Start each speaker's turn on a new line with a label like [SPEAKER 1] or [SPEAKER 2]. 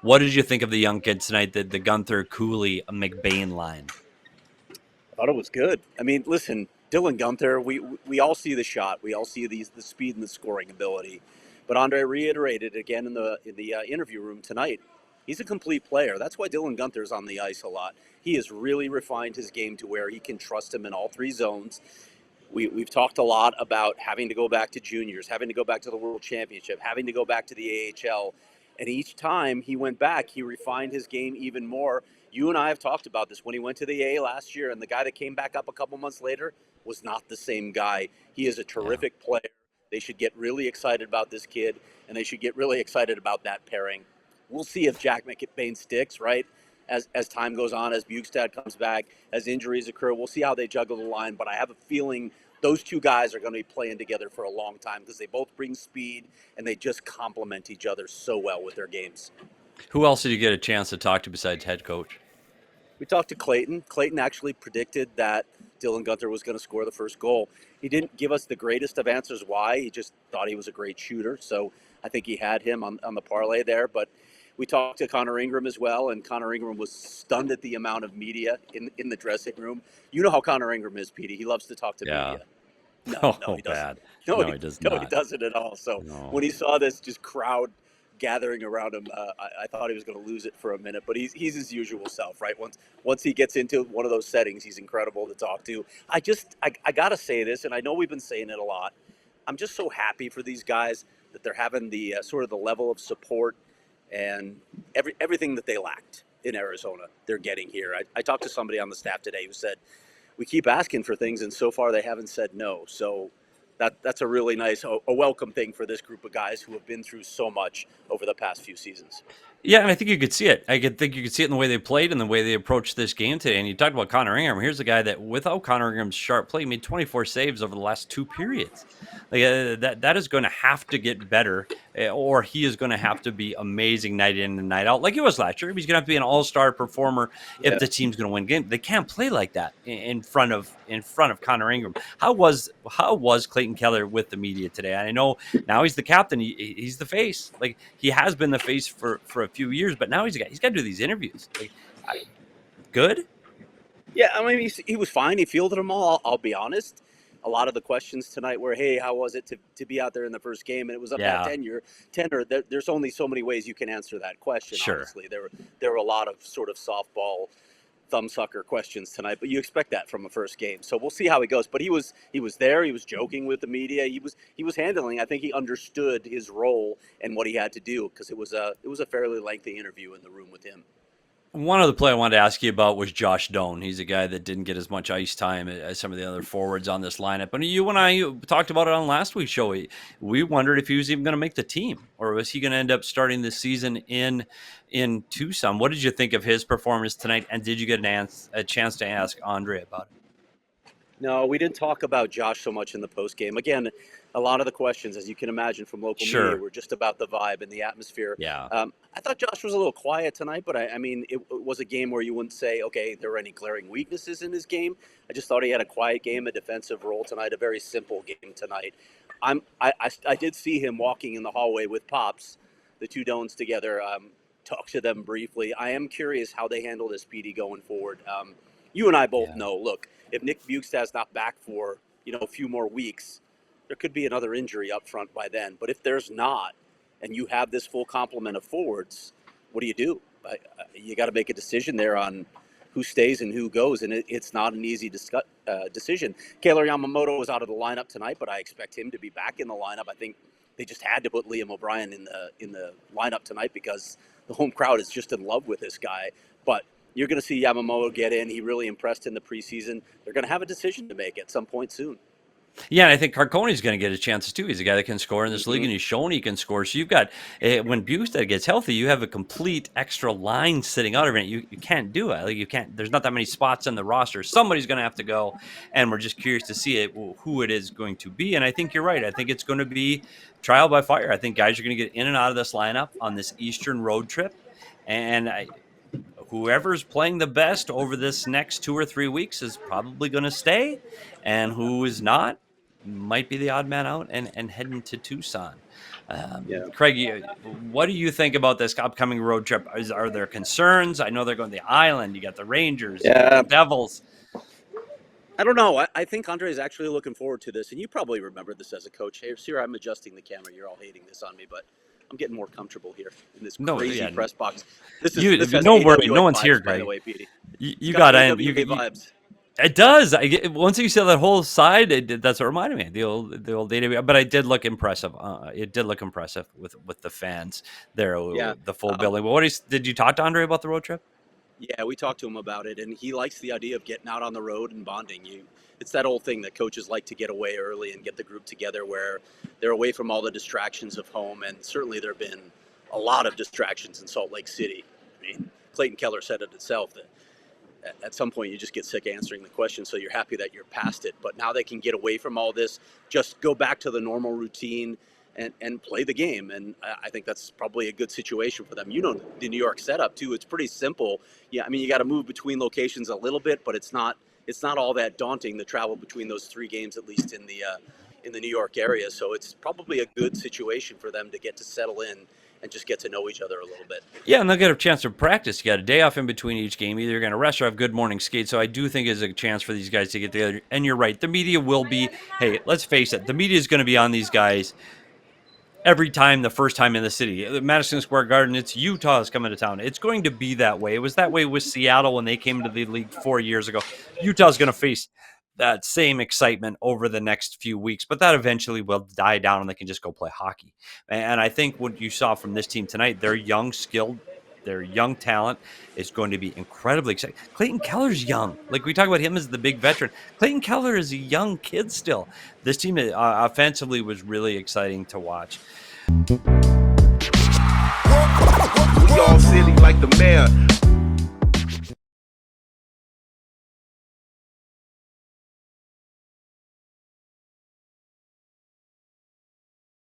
[SPEAKER 1] What did you think of the young kids tonight? The Guenther, Cooley, McBain line.
[SPEAKER 2] I thought it was good. I mean, listen, Dylan Guenther, we all see the shot. We all see the speed and the scoring ability. But Andre reiterated again in the interview room tonight. He's a complete player. That's why Dylan Guenther's on the ice a lot. He has really refined his game to where he can trust him in all three zones. We've talked a lot about having to go back to juniors, having to go back to the World Championship, having to go back to the AHL. And each time he went back, he refined his game even more. You and I have talked about this when he went to the A last year, and the guy that came back up a couple months later was not the same guy. He is a
[SPEAKER 1] Yeah.
[SPEAKER 2] terrific player. They should get really excited about this kid, and they should get really excited about that pairing. We'll see if Jack McBain sticks, right? As time goes on, as Bukestad comes back, as injuries occur, we'll see how they juggle the line. But I have a feeling those two guys are going to be playing together for a long time because they both bring speed and they just complement each other so well with their games.
[SPEAKER 1] Who else did you get a chance to talk to besides head coach?
[SPEAKER 2] We talked to Clayton. Clayton actually predicted that Dylan Guenther was going to score the first goal. He didn't give us the greatest of answers why. He just thought he was a great shooter. So I think he had him on the parlay there. But we talked to Connor Ingram as well, and Connor Ingram was stunned at the amount of media in the dressing room. You know how Connor Ingram is, Petey. He loves to talk to
[SPEAKER 1] Yeah.
[SPEAKER 2] media. No,
[SPEAKER 1] Oh,
[SPEAKER 2] he doesn't.
[SPEAKER 1] bad.
[SPEAKER 2] No,
[SPEAKER 1] No,
[SPEAKER 2] he,
[SPEAKER 1] he does
[SPEAKER 2] no, he
[SPEAKER 1] not.
[SPEAKER 2] doesn't at all. So
[SPEAKER 1] No.
[SPEAKER 2] when he saw this just crowd gathering around him, I thought he was going to lose it for a minute. But he's his usual self, right? Once he gets into one of those settings, he's incredible to talk to. I gotta say this, and I know we've been saying it a lot. I'm just so happy for these guys that they're having the sort of the level of support and everything that they lacked in Arizona, they're getting here. I talked to somebody on the staff today who said we keep asking for things, and so far they haven't said no. So that's a really nice, a welcome thing for this group of guys who have been through so much over the past few seasons.
[SPEAKER 1] Yeah, and I think you could see it. I could think you could see it in the way they played and the way they approached this game today. And you talked about Connor Ingram. Here's a guy that, without Connor Ingram's sharp play, made 24 saves over the last two periods. Like that is going to have to get better, or he is going to have to be amazing night in and night out, like he was last year. He's going to have to be an all-star performer if
[SPEAKER 2] Yeah.
[SPEAKER 1] the team's going to win games. They can't play like that in front of Connor Ingram. How was Clayton Keller with the media today? I know now he's the captain. He's the face. Like he has been the face for a few years, but now he's got to do these interviews. Like, good.
[SPEAKER 2] Yeah, I mean, he was fine. He fielded them all. I'll be honest. A lot of the questions tonight were, hey, how was it to be out there in the first game? And it was a bad
[SPEAKER 1] Yeah,
[SPEAKER 2] tenor. There's only so many ways you can answer that question,
[SPEAKER 1] sure.
[SPEAKER 2] honestly. There were a lot of sort of softball thumbsucker questions tonight, but you expect that from a first game. So we'll see how he goes. But he was there. He was joking with the media. He was handling. I think he understood his role and what he had to do because it was a fairly lengthy interview in the room with him.
[SPEAKER 1] One other play I wanted to ask you about was Josh Doan. He's a guy that didn't get as much ice time as some of the other forwards on this lineup. And you and I talked about it on last week's show. We wondered if he was even going to make the team, or was he going to end up starting the season in Tucson. What did you think of his performance tonight? And did you get a chance to ask Andre about it?
[SPEAKER 2] No, we didn't talk about Josh so much in the post game. Again, a lot of the questions, as you can imagine from local media,
[SPEAKER 1] Sure.
[SPEAKER 2] were just about the vibe and the atmosphere.
[SPEAKER 1] Yeah.
[SPEAKER 2] I thought Josh was a little quiet tonight, but I mean, it was a game where you wouldn't say, okay, there were any glaring weaknesses in his game. I just thought he had a quiet game, a defensive role tonight, a very simple game tonight. I did see him walking in the hallway with Pops, the two Doans together. Talk to them briefly. I am curious how they handle this PD going forward. You and I both
[SPEAKER 1] Yeah.
[SPEAKER 2] know. Look, if Nick Bukestad's not back for a few more weeks, there could be another injury up front by then. But if there's not, and you have this full complement of forwards, what do you do? You got to make a decision there on who stays and who goes, and it's not an easy decision. Kaylor Yamamoto was out of the lineup tonight, but I expect him to be back in the lineup. I think they just had to put Liam O'Brien in the lineup tonight because the home crowd is just in love with this guy. But you're going to see Yamamoto get in. He really impressed in the preseason. They're going to have a decision to make at some point soon.
[SPEAKER 1] Yeah, and I think Carcone's going to get a chance too. He's a guy that can score in this league,
[SPEAKER 2] Mm-hmm.
[SPEAKER 1] and he's shown he can score. So you've got when Bukestad gets healthy, you have a complete extra line sitting out of it. You can't do it. Like you can't. There's not that many spots in the roster. Somebody's going to have to go, and we're just curious to see who it is going to be. And I think you're right. I think it's going to be trial by fire. I think guys are going to get in and out of this lineup on this Eastern road trip, and whoever's playing the best over this next 2 or 3 weeks is probably going to stay, and who is not might be the odd man out and heading to Tucson.
[SPEAKER 2] Yeah.
[SPEAKER 1] Craig, what do you think about this upcoming road trip? Are there concerns? I know they're going to the island. You got the Rangers, you got the
[SPEAKER 2] Yeah.
[SPEAKER 1] Devils.
[SPEAKER 2] I don't know. I think Andre is actually looking forward to this, and you probably remember this as a coach. Hey, here I'm adjusting the camera. You're all hating this on me, but I'm getting more comfortable here in this
[SPEAKER 1] No,
[SPEAKER 2] crazy
[SPEAKER 1] yeah,
[SPEAKER 2] press box. This has
[SPEAKER 1] don't worry, no
[SPEAKER 2] AWA
[SPEAKER 1] one's here,
[SPEAKER 2] vibes, by the
[SPEAKER 1] Craig.
[SPEAKER 2] way, Petey. It's
[SPEAKER 1] You
[SPEAKER 2] got
[SPEAKER 1] got in.
[SPEAKER 2] AWA vibes.
[SPEAKER 1] It does. Once you saw that whole side, that's what reminded me of the old AWA. But I did look impressive. It did look impressive with the fans there,
[SPEAKER 2] Yeah.
[SPEAKER 1] the full
[SPEAKER 2] Um,
[SPEAKER 1] building. But did you talk to Andre about the road trip?
[SPEAKER 2] Yeah, we talked to him about it, and he likes the idea of getting out on the road and bonding. It's that old thing that coaches like to get away early and get the group together where they're away from all the distractions of home. And certainly there have been a lot of distractions in Salt Lake City. I mean, Clayton Keller said it himself that at some point you just get sick answering the question, so you're happy that you're past it. But now they can get away from all this, just go back to the normal routine and play the game. And I think that's probably a good situation for them. You know, the New York setup too, it's pretty simple. Yeah, I mean, you got to move between locations a little bit, but it's not all that daunting to travel between those three games, at least in the New York area. So it's probably a good situation for them to get to settle in and just get to know each other a little bit.
[SPEAKER 1] Yeah, and they'll get a chance to practice. You got a day off in between each game. Either you're going to rest or have good morning skate. So I do think it's a chance for these guys to get together. And you're right. The media will be, hey, let's face it, the media is going to be on these guys every time, the first time in the city. Madison Square Garden, it's Utah's coming to town. It's going to be that way. It was that way with Seattle when they came to the league 4 years ago. Utah's going to face that same excitement over the next few weeks, but that eventually will die down and they can just go play hockey. And I think what you saw from this team tonight, they're young, skilled, their young talent is going to be incredibly exciting. Clayton Keller's young. Like we talk about him as the big veteran. Clayton Keller is a young kid still. This team offensively was really exciting to watch.
[SPEAKER 3] We all silly like the mayor.